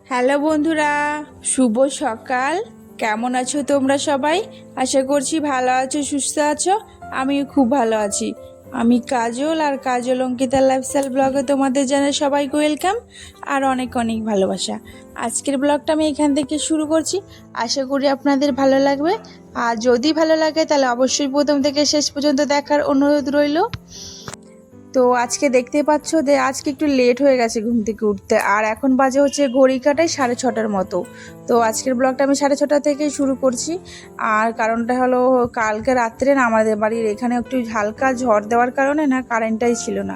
Hello বন্ধুরা, শুভ সকাল। কেমন আছো তোমরা সবাই? আশা করছি ভালো আছো, সুস্থ আছো। আমিও খুব ভালো আছি। আমি কাজল, আর কাজল অঙ্কিতা লাইফস্টাইল ব্লগে তোমাদের জানাই সবাইকে ওয়েলকাম আর অনেক অনেক ভালোবাসা। আজকের ব্লগটা আমি এখান থেকে শুরু করছি। আশা করি আপনাদের ভালো লাগবে। আর যদি ভালো লাগে তাহলে অবশ্যই প্রথম থেকে শেষ পর্যন্ত দেখার অনুরোধ রইল। তো আজকে দেখতে পাচ্ছ যে আজকে একটু লেট হয়ে গেছে ঘুম থেকে উঠতে, আর এখন বাজে হচ্ছে ঘড়ি কাটায় 6:30 মতো। তো আজকের ব্লগটা আমি 6:30 থেকেই শুরু করছি। আর কারণটা হলো, কালকে রাত্রে না আমাদের বাড়ির এখানে একটু হালকা ঝড় দেওয়ার কারণে না কারেন্টটাই ছিল না।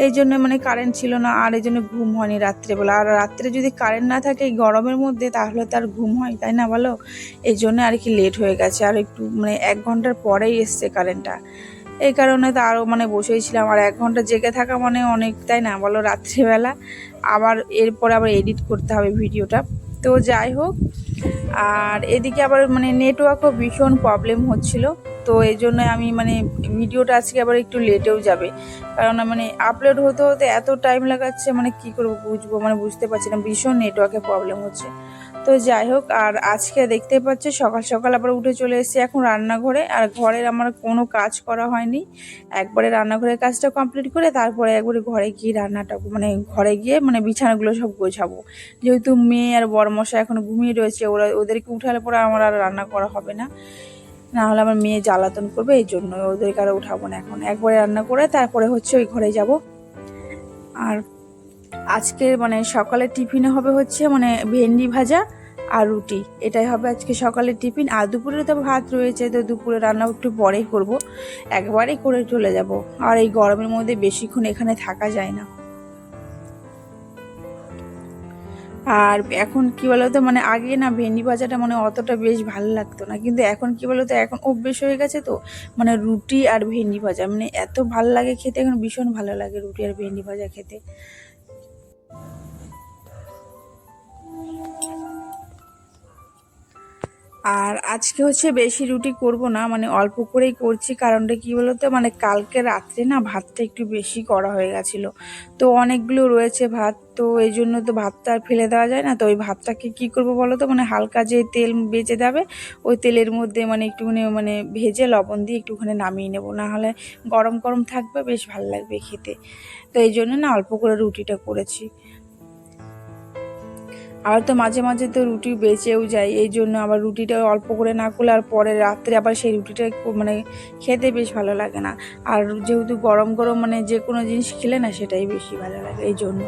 এই জন্য কারেন্ট ছিল না, আর এই জন্য ঘুম হয়নি রাত্রেবেলা। আর রাত্রে যদি কারেন্ট না থাকে এই গরমের মধ্যে, তাহলে তার ঘুম হয়, তাই না বলো? এই জন্য আর কি লেট হয়ে গেছে। আর একটু 1 ঘন্টার পরেই এসছে কারেন্টটা। এই কারণে তো আরও বসেই ছিলাম। আর 1 ঘন্টা জেগে থাকা অনেক, তাই না বলো? রাত্রিবেলা আবার এরপরে আবার এডিট করতে হবে ভিডিওটা। তো যাই হোক, আর এদিকে আবার নেটওয়ার্কও ভীষণ প্রবলেম হচ্ছিল। তো এই জন্য আমি ভিডিওটা আজকে আবার একটু লেটেও যাবে, কারণ আপলোড হতে হতে এত টাইম লাগাচ্ছে, কি করবো বুঝবো, বুঝতে পারছি না, ভীষণ নেটওয়ার্কের প্রবলেম হচ্ছে। তো যাই হোক, আর আজকে দেখতে পাচ্ছি সকাল সকাল আবার উঠে চলে এসেছি এখন রান্নাঘরে। আর ঘরের আমার কোনো কাজ করা হয়নি। একবারে রান্নাঘরের কাজটা কমপ্লিট করে তারপরে একবারে ঘরে গিয়ে রান্নাটা ঘরে গিয়ে বিছানাগুলো সব গোছাবো। যেহেতু মেয়ে আর বড়মশাই এখন ঘুমিয়ে রয়েছে, ওদেরকে উঠালে পরে আমার আর রান্না করা হবে না, না হলে আমার মেয়ে জ্বালাতন করবে। এই জন্য ওদেরকে আর উঠাবো না, এখন একবারে রান্না করে তারপরে হচ্ছে ওই ঘরে যাব। আর আজকে সকালের টিফিনে হবে হচ্ছে ভেন্ডি ভাজা আর রুটি, এটাই হবে আজকে সকালের টিফিন। আর দুপুরে তো ভাত রয়েছে, তো দুপুরে রান্না একটু পরেই করব, একবারেই করে চলে যাব। আর এই গরমের মধ্যে বেশিক্ষণ এখানে থাকা যায় না। আর এখন কি বলতো, আগে না ভেন্ডি ভাজাটা অতটা বেশ ভালো লাগতো না, কিন্তু এখন কি বলতো, এখন অভ্যেস হয়ে গেছে। তো রুটি আর ভেন্ডি ভাজা এত ভালো লাগে খেতে, এখন ভীষণ ভালো লাগে রুটি আর ভেন্ডি ভাজা খেতে। আর আজকে হচ্ছে বেশি রুটি করব না, অল্প করেই করছি। কারণটা কি বলতো, কালকে রাত্রে না ভাতটা একটু বেশি করা হয়ে গেছিলো, তো অনেকগুলো রয়েছে ভাত। তো এই জন্য তো ভাতটা আর ফেলে দেওয়া যায় না। তো ওই ভাতটাকে কি করব বলো তো, হালকা যে তেল বেঁচে যাবে, ওই তেলের মধ্যে একটুখানি ভেজে লবণ দিয়ে একটুখানি নামিয়ে নেব, না হলে গরম গরম থাকবে, বেশ ভালো লাগবে খেতে। তো এই জন্য না অল্প করে রুটিটা করেছি। আর তো মাঝে মাঝে তো রুটি বেঁচেও যায়, এই জন্য আবার রুটিটা অল্প করে না করলে আর পরে রাত্রে আবার সেই রুটিটা খেতে বেশ ভালো লাগে না। আর যেহেতু গরম গরম যে কোনো জিনিস খেলে না সেটাই বেশি ভালো লাগে, এই জন্য।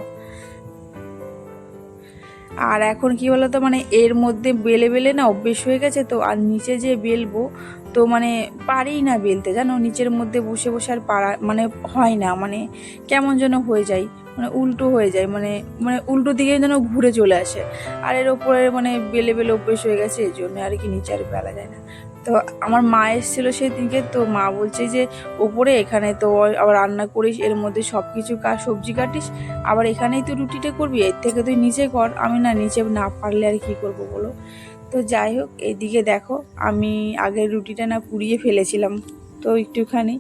আর এখন কি বলতো, এর মধ্যে বেলে বেলে না অভ্যেস হয়ে গেছে। তো আর নিচে যে বেলবো, তো পারি না বেলতে, জানো, নিচের মধ্যে বসে বসে আর পারা হয় না, কেমন যেন হয়ে যায়, উল্টো হয়ে যায়, উল্টো দিকে যেন ঘুরে চলে আসে। আর এর ওপরে বেলে বেলে অভ্যেস হয়ে গেছে, এই জন্য আর কি নিচে আর বেলা যায় না। তো আমার মা এসেছিলো সেদিনকে, তো মা বলছে যে ওপরে এখানে তো আবার রান্না করিস, এর মধ্যে সব কিছু সবজি কাটিস, আবার এখানেই তো রুটিটা করবি, এর থেকে তুই নিচে কর। আমি না নিচে না পারলে আর কি করব বলো। তো যাই হোক, এইদিকে দেখো আমি আগের রুটিটা না পুড়িয়ে ফেলেছিলাম, তো একটুখানি।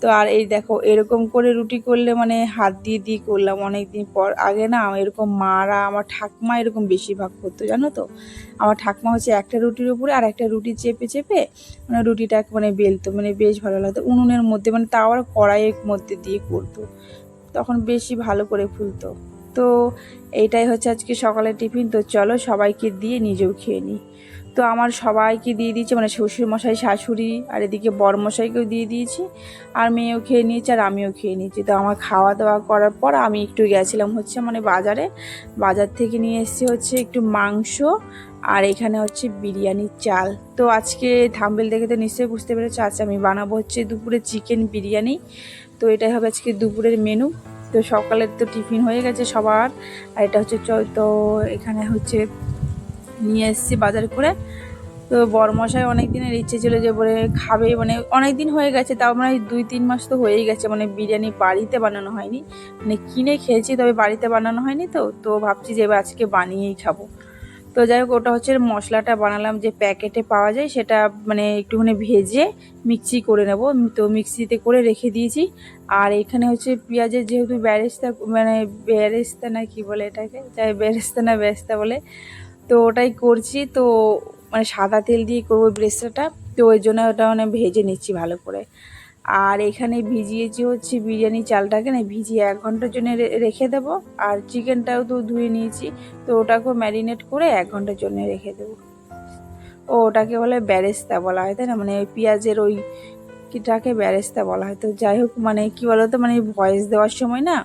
তো আর এই দেখো এরকম করে রুটি করলে হাত দিয়ে দিয়ে করলাম অনেক দিন পর। আগে না এরকম মারা, আমার ঠাকমা এরকম বেশিরভাগ করতো, জানো তো। আমার ঠাকমা হচ্ছে একটা রুটির উপরে আর একটা রুটি চেপে চেপে রুটিটা বেলতো, বেশ ভালো লাগতো। উনুনের মধ্যে তাও আর কড়াইয়ের মধ্যে দিয়ে করতো, তখন বেশি ভালো করে ফুলতো। তো এইটাই হচ্ছে আজকে সকালের টিফিন। তো চলো সবাইকে দিয়ে নিজেও খেয়ে নিই। তো আমার সবাইকে দিয়ে দিয়েছি, শ্বশুরমশাই, শাশুড়ি, আর এদিকে বড়মশাইকেও দিয়ে দিয়েছি, আর মেয়েও খেয়ে নিয়েছে আর আমিও খেয়ে নিয়েছি। তো আমার খাওয়া দাওয়া করার পর আমি একটু গেছিলাম হচ্ছে বাজার থেকে নিয়ে এসেছি হচ্ছে একটু মাংস, আর এখানে হচ্ছে বিরিয়ানির চাল। তো আজকে থাম্বনেল দেখে তো নিশ্চয়ই বুঝতে পেরেছো, আজকে আমি বানাবো হচ্ছে দুপুরে চিকেন বিরিয়ানি। তো এটাই হবে আজকে দুপুরের মেনু। তো সকালের তো টিফিন হয়ে গেছে সবার। আর এটা হচ্ছে তো এখানে হচ্ছে নিয়ে এসেছি বাজার করে। তো বড়মশাই অনেক দিনের ইচ্ছে ছিল যে বলে খাবে, অনেক দিন হয়ে গেছে, তাও 2-3 মাস তো হয়েই গেছে বিরিয়ানি বাড়িতে বানানো হয়নি, কিনে খেয়েছি, তবে বাড়িতে বানানো হয়নি। তো তো ভাবছি যে এবার আজকে বানিয়েই খাবো। তো যাই হোক, ওটা হচ্ছে মশলাটা বানালাম যে প্যাকেটে পাওয়া যায়, সেটা মানে একটুখানি ভেজে মিক্সি করে নেব। তো মিক্সিতে করে রেখে দিয়েছি। আর এখানে হচ্ছে পেঁয়াজের যেহেতু বেরেস্তা, মানে বেরেস্তা না কি বলে এটাকে, যাই বেরেস্তা না বেরেস্তা বলে, তো ওটাই করছি। তো মানে সাদা তেল দিয়ে করবো বেরেস্তাটা, তো ওই জন্য ওটা মানে ভেজে নিচ্ছি ভালো করে। আর এখানে ভিজিয়েছি হচ্ছে বিরিয়ানি চালটাকে, না ভিজিয়ে 1 ঘন্টার জন্য রেখে দেবো। আর চিকেনটাও তো ধুয়ে নিয়েছি, তো ওটাকেও ম্যারিনেট করে 1 ঘন্টার জন্য রেখে দেবো। ওটাকে বলে বেরেস্তা বলা হয়, তাই না, মানে ওই পেঁয়াজের ওই কিটাকে বেরেস্তা বলা হয়। তো যাই হোক, মানে কি বলতো, মানে ভয়েস দেওয়ার সময় না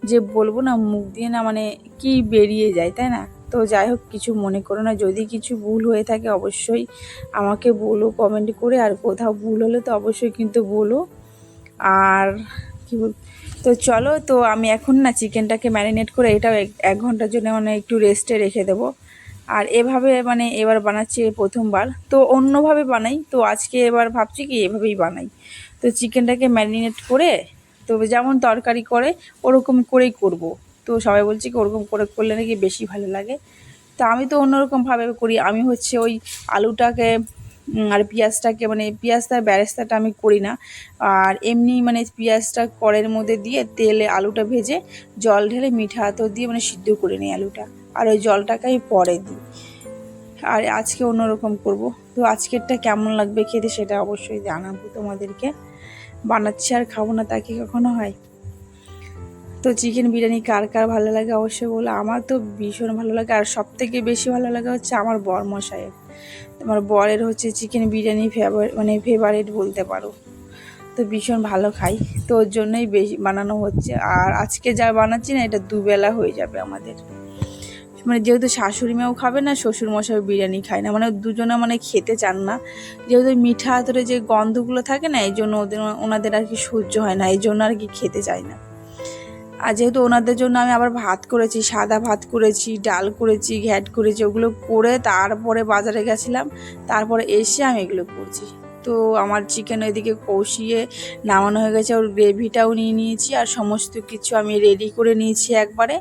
যে বলবো না, মুখ দিয়ে না মানে কি বেরিয়ে যায়, তাই না। তো যাই হোক, কিছু মনে করো না, যদি কিছু ভুল হয়ে থাকে অবশ্যই আমাকে বলো কমেন্ট করে। আর কোথাও ভুল হলে তো অবশ্যই কিন্তু বলো। আর কি বল, তো চলো, তো আমি এখন না চিকেনটাকে ম্যারিনেট করে এটাও 1 ঘন্টার জন্য মানে একটু রেস্টে রেখে দেবো। আর এভাবে মানে এবার বানাচ্ছি প্রথমবার, তো অন্যভাবে বানাই, তো আজকে এবার ভাবছি কি এভাবেই বানাই। তো চিকেনটাকে ম্যারিনেট করে, তো যেমন তরকারি করে ওরকম করেই করব। তো সবাই বলছে কি ওরকম করে করলে নাকি বেশি ভালো লাগে। তো আমি তো অন্যরকমভাবে করি, আমি হচ্ছে ওই আলুটাকে আর পেঁয়াজটাকে, মানে পেঁয়াজটা বেরেস্তাটা আমি করি না। আর এমনি মানে পেঁয়াজটা কড়াইয়ের মধ্যে দিয়ে তেলে আলুটা ভেজে জল ঢেলে মিঠা আতর দিয়ে মানে সিদ্ধ করে নিই আলুটা, আর ওই জলটাকে আমি পরে দিই। আর আজকে অন্যরকম করব। তো আজকেরটা কেমন লাগবে খেতে সেটা অবশ্যই জানাবো তোমাদেরকে। বানাচ্ছি আর খাবো না, তা কি কখনো হয়। তো চিকেন বিরিয়ানি কার কার ভালো লাগে অবশ্যই বলো। আমার তো ভীষণ ভালো লাগে, আর সবথেকে বেশি ভালো লাগে হচ্ছে আমার বরমশাইয়ের। আমার বরের হচ্ছে চিকেন বিরিয়ানি ফেভারিট বলতে পারো। তো ভীষণ ভালো খাই, তো ওর জন্যই বেশি বানানো হচ্ছে। আর আজকে যা বানাচ্ছি না, এটা দুবেলা হয়ে যাবে আমাদের। মানে যেহেতু শাশুড়ি মাও খাবে না, শ্বশুর মশাই বিরিয়ানি খায় না, মানে দুজনে মানে খেতে চান না। যেহেতু মিঠা আতরে যে গন্ধগুলো থাকে না, এই জন্য ওনাদের আর কি সহ্য হয় না, এই জন্য আর কি খেতে চায় না। আর যেহেতু ওনাদের জন্য আমি আবার ভাত করেছি, সাদা ভাত করেছি, ডাল করেছি, ঘ্যাট করেছি, ওগুলো করে তারপরে বাজারে গেছিলাম, তারপরে এসে আমি এগুলো করছি। তো আমার চিকেন ওইদিকে কষিয়ে নামানো হয়ে গেছে, ওর গ্রেভিটাও নিয়ে নিয়েছি, আর সমস্ত কিছু আমি রেডি করে নিয়েছি একবারে।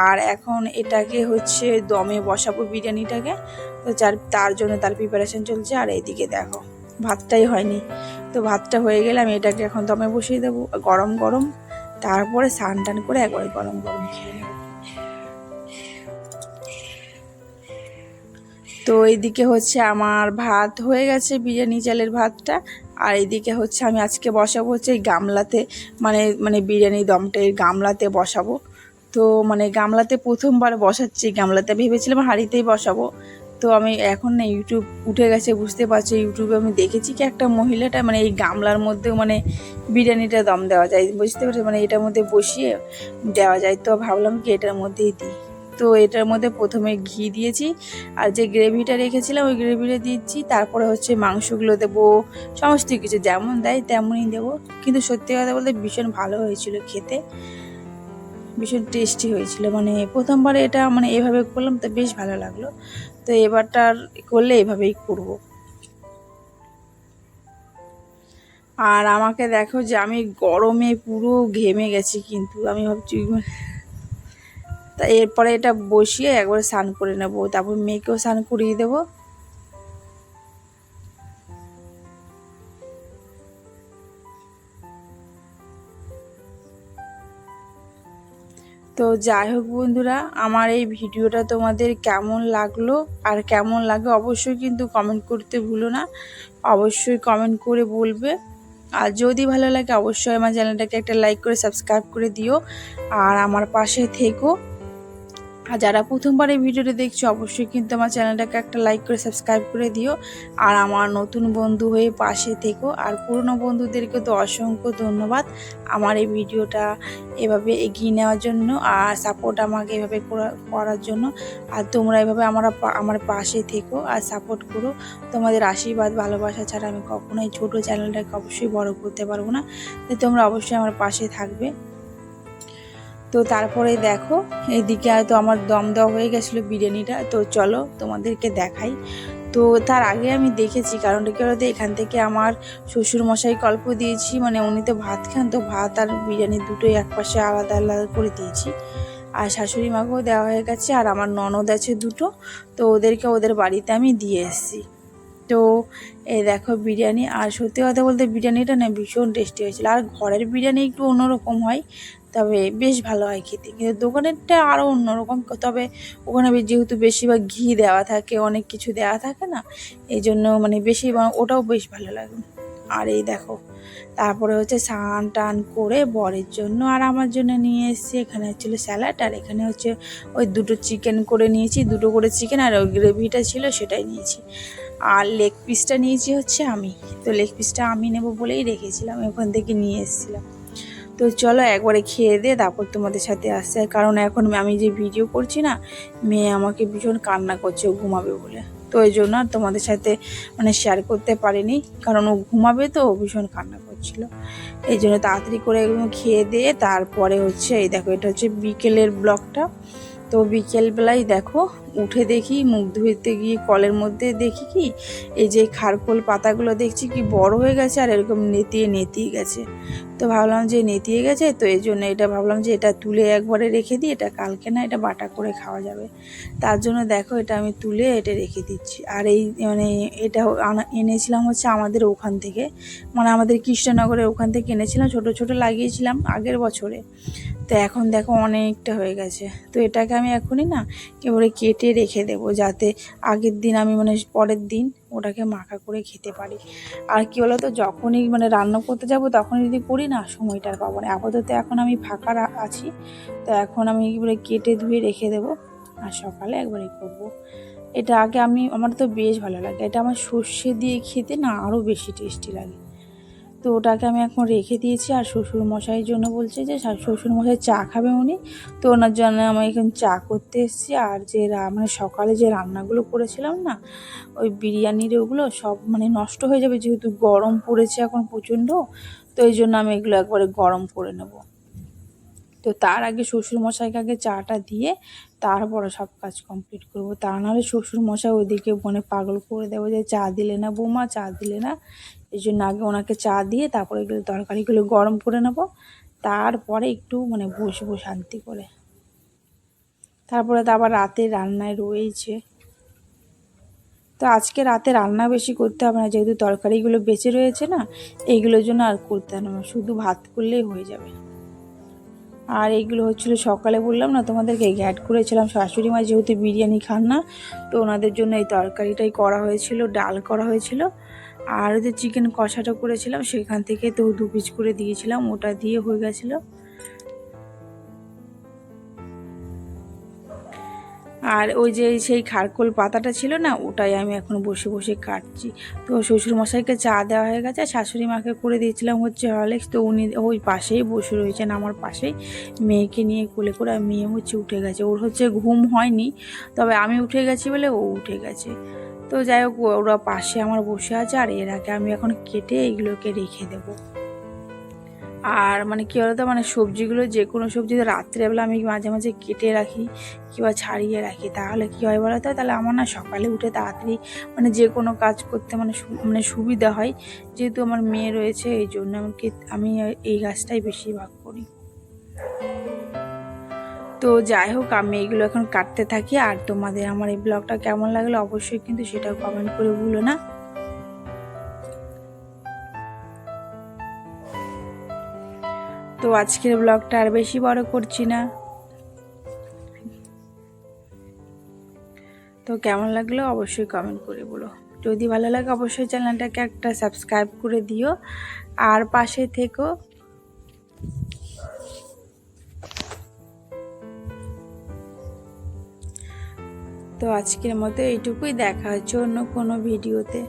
আর এখন এটাকে হচ্ছে দমে বসাবো বিরিয়ানিটাকে। তো তার জন্য তার প্রিপারেশন চলছে। আর এইদিকে দেখো ভাতটাই হয়নি, তো ভাতটা হয়ে গেলে আমি এটাকে এখন দমে বসিয়ে দেবো গরম গরম, তারপরে স্নান টান করে একবারে গরম গরম খেয়ে নেব। তো এইদিকে হচ্ছে আমার ভাত হয়ে গেছে, বিরিয়ানি চালের ভাতটা। আর এইদিকে হচ্ছে আমি আজকে বসাবো হচ্ছে এই গামলাতে, মানে মানে বিরিয়ানি দমটা এই গামলাতে বসাবো। তো মানে গামলাতে প্রথমবার বসাচ্ছি, গামলাতে ভেবেছিলাম হাঁড়িতেই বসাবো। তো আমি এখন না ইউটিউব উঠে গেছে, বুঝতে পারছি, ইউটিউবে আমি দেখেছি কি একটা মহিলাটা মানে এই গামলার মধ্যেও মানে বিরিয়ানিটা দম দেওয়া যায়, বুঝতে পারছি, মানে এটার মধ্যে বসিয়ে দেওয়া যায়। তো ভাবলাম কি এটার মধ্যেই দিই। তো এটার মধ্যে প্রথমে ঘি দিয়েছি, আর যে গ্রেভিটা রেখেছিলাম ওই গ্রেভিটা দিচ্ছি, তারপরে হচ্ছে মাংসগুলো দেবো, সমস্ত কিছু যেমন দেয় তেমনই দেবো। কিন্তু সত্যি কথা বলতে ভীষণ ভালো হয়েছিল খেতে, ভীষণ টেস্টি হয়েছিল। মানে প্রথমবার এটা মানে এভাবে করলাম, তো বেশ ভালো লাগলো। তো এবারটার করলে এভাবেই করব। আর আমাকে দেখো যে আমি গরমে পুরো ঘেমে গেছি, কিন্তু আমি ভাবছি তা এরপরে এটা বসিয়ে একবার স্নান করে নেবো, তারপর মেয়েকেও স্নান করিয়ে দেবো। তো যাই হোক বন্ধুরা, আমার এই ভিডিওটা তোমাদের কেমন লাগলো আর কেমন লাগে অবশ্যই কিন্তু কমেন্ট করতে ভুলো না, অবশ্যই কমেন্ট করে বলবে। আর যদি ভালো লাগে অবশ্যই আমার চ্যানেলটাকে একটা লাইক করে সাবস্ক্রাইব করে দিও, আর আমার পাশে থেকো। আর যারা প্রথমবার এই ভিডিওটা দেখছো অবশ্যই কিন্তু আমার চ্যানেলটাকে একটা লাইক করে সাবস্ক্রাইব করে দিও। আর আমার নতুন বন্ধু হয়ে পাশে থেকো। আর পুরনো বন্ধুদেরকে তো অসংখ্য ধন্যবাদ আমার এই ভিডিওটা এভাবে এগিয়ে নেওয়ার জন্য, আর সাপোর্ট আমাকে এভাবে করার জন্য। আর তোমরা এভাবে আমার পাশে থেকো আর সাপোর্ট করো। তোমাদের আশীর্বাদ ভালোবাসা ছাড়া আমি কখনোই ছোটো চ্যানেলটাকে অবশ্যই বড় করতে পারবো না, তাই তোমরা অবশ্যই আমার পাশে থাকবে। তো তারপরে দেখো এইদিকে তো আমার দম দেওয়া হয়ে গেছিলো বিরিয়ানিটা, তো চলো তোমাদেরকে দেখাই। তো তার আগে আমি দেখেছি, কারণটা কি বলতে এখান থেকে আমার শ্বশুর মশাই গল্প দিয়েছি, মানে উনি তো ভাত খান, তো ভাত আর বিরিয়ানি দুটোই একপাশে আলাদা আলাদা করে দিয়েছি। আর শাশুড়ি মাকেও দেওয়া হয়ে গেছে, আর আমার ননদ আছে দুটো, তো ওদেরকে ওদের বাড়িতে আমি দিয়ে এসেছি। তো এই দেখো বিরিয়ানি, আর সত্যি কথা বলতে বিরিয়ানিটা না ভীষণ টেস্টি হয়েছিল। আর ঘরের বিরিয়ানি একটু অন্যরকম হয়, তবে বেশ ভালো হয় খেতে, কিন্তু দোকানেরটা আরও অন্যরকম। তবে ওখানে যেহেতু বেশিরভাগ ঘি দেওয়া থাকে, অনেক কিছু দেওয়া থাকে না, এই জন্য মানে বেশি ওটাও বেশ ভালো লাগে। আর এই দেখো তারপরে হচ্ছে স্নান টান করে বরের জন্য আর আমার জন্য নিয়ে এসেছি। এখানে হচ্ছিলো স্যালাড, আর এখানে হচ্ছে ওই দুটো চিকেন করে নিয়েছি, দুটো করে চিকেন, আর ওই গ্রেভিটা ছিল সেটাই নিয়েছি। আর লেগ পিসটা নিয়েছি হচ্ছে আমি, তো লেগ পিসটা আমি নেব বলেই রেখেছিলাম, ওখান থেকে নিয়ে এসেছিলাম। তো চলো একবারে খেয়ে দে তারপর তোমাদের সাথে আসছে, কারণ এখন আমি যে ভিডিও করছি না, মেয়ে আমাকে ভীষণ কান্না করছে ও ঘুমাবে বলে, তো এই জন্য আর তোমাদের সাথে মানে শেয়ার করতে পারিনি, কারণ ও ঘুমাবে তো ভীষণ কান্না করছিল। এই জন্য তাড়াতাড়ি করে এগুলো খেয়ে দিয়ে তারপরে হচ্ছে এই দেখো এটা হচ্ছে বিকেলের ব্লগটা। তো বিকেলবেলায় দেখো উঠে দেখি, মুখ ধুইতে গিয়ে কলের মধ্যে দেখি কি এই যে খারকোল পাতাগুলো দেখছি কি বড় হয়ে গেছে, আর এরকম নেতিয়ে গেছে। তো ভাবলাম যে নেতিয়ে গেছে, তো এই জন্য এটা ভাবলাম যে এটা তুলে একবারে রেখে দিই, এটা কালকে না এটা বাটা করে খাওয়া যাবে। তার জন্য দেখো এটা আমি তুলে এটা রেখে দিচ্ছি। আর এই মানে এটা এনেছিলাম হচ্ছে আমাদের ওখান থেকে, মানে আমাদের কৃষ্ণনগরের ওখান থেকে এনেছিলাম, ছোট ছোট লাগিয়েছিলাম আগের বছরে। তো এখন দেখো অনেকটা হয়ে গেছে, তো এটাকে আমি এখনই না এবারে কেটে রেখে দেবো, যাতে আগের দিন আমি মানে পরের দিন ওটাকে মাখা করে খেতে পারি। আর কি বলো তো, যখনই মানে রান্না করতে যাব তখনই যদি করি না, সময়টা আর পাবো না। আপাতত এখন আমি ফাঁকা আছি, তো এখন আমি এবারে কেটে ধুয়ে রেখে দেবো, আর সকালে একবারে করব। এটা আগে আমার তো বেশ ভালো লাগে, এটা আমার সর্ষে দিয়ে খেতে না আরও বেশি টেস্টি লাগে। তো ওটাকে আমি এখন রেখে দিয়েছি। আর শ্বশুর মশাইয়ের জন্য বলছে যে শ্বশুর মশাই চা খাবে উনি, তো ওনার জন্য আমি এখন চা করতে এসেছি। আর যে মানে সকালে যে রান্নাগুলো করেছিলাম না, ওই বিরিয়ানির ওগুলো সব মানে নষ্ট হয়ে যাবে, যেহেতু গরম পড়েছে এখন প্রচণ্ড, তো এই জন্য আমি এগুলো একবারে গরম করে নেব। তো তার আগে শ্বশুরমশাইকে আগে চাটা দিয়ে তারপরে সব কাজ কমপ্লিট করব, তা নাহলে শ্বশুরমশাই ওইদিকে মানে পাগল করে দেবো যে চা দিলে না বৌমা, চা দিলে না। এই জন্য আগে ওনাকে চা দিয়ে তারপরে এগুলো তরকারিগুলো গরম করে নেব, তারপরে একটু মানে বসবো শান্তি করে। তারপরে তো আবার রাতে রান্নায় রয়েছে, তো আজকে রাতে রান্না বেশি করতে হবে না, যেহেতু তরকারিগুলো বেঁচে রয়েছে না, এইগুলোর জন্য আর করতে হবে না, শুধু ভাত করলেই হয়ে যাবে। আর এইগুলো হচ্ছিলো সকালে বললাম না তোমাদেরকে অ্যাড করেছিলাম, শাশুড়ি মা যেহেতু বিরিয়ানি খান না, তো ওনাদের জন্য এই তরকারিটাই করা হয়েছিল, ডাল করা হয়েছিল। আর যে চিকেন কষাটা করেছিলাম সেখান থেকে তো 2 পিস করে দিয়েছিলাম, ওটা দিয়ে হয়ে গেছিলো। আর ওই যে সেই খারকোল পাতাটা ছিল না, ওটাই আমি এখন বসে বসে কাটছি। তো শ্বশুরমশাইকে চা দেওয়া হয়ে গেছে, শাশুড়ি মাকে করে দিয়েছিলাম হচ্ছে হরলিক্স, তো উনি ওই পাশেই বসে রয়েছেন আমার পাশেই, মেয়েকে নিয়ে কোলে করে। আর মেয়ে হচ্ছে উঠে গেছে, ওর হচ্ছে ঘুম হয়নি, তবে আমি উঠে গেছি বলে ও উঠে গেছে। তো যাই হোক ওরা পাশে আমার বসে আছে, আর এর আগে আমি এখন কেটে এগুলোকে রেখে দেবো। আর মানে কী বলতো, মানে সবজিগুলো যে কোনো সবজি রাত্রেবেলা আমি মাঝে মাঝে কেটে রাখি কিংবা ছাড়িয়ে রাখি, তাহলে কী হয় বলো তো, তাহলে আমার না সকালে উঠে তাড়াতাড়ি মানে যে কোনো কাজ করতে মানে সুবিধা হয়। যেহেতু আমার মেয়ে রয়েছে এই জন্য আমি এই কাজটাই বেশিরভাগ করি। তো যাই হোক আমি এইগুলো এখন কাটতে থাকি। আর তোমাদের আমার এই ব্লগটা কেমন লাগলো অবশ্যই কিন্তু সেটাও কমেন্ট করে ভুলো না। তো আজকের ব্লগটা আর বেশি বড় করছি না, তো কেমন লাগলো অবশ্যই কমেন্ট করে বলো। যদি ভালো লাগে অবশ্যই চ্যানেলটাকে একটা সাবস্ক্রাইব করে দিও, আর পাশে থেকো। তো আজকের মতো এইটুকুই, দেখা হচ্ছে অন্য কোনো ভিডিওতে।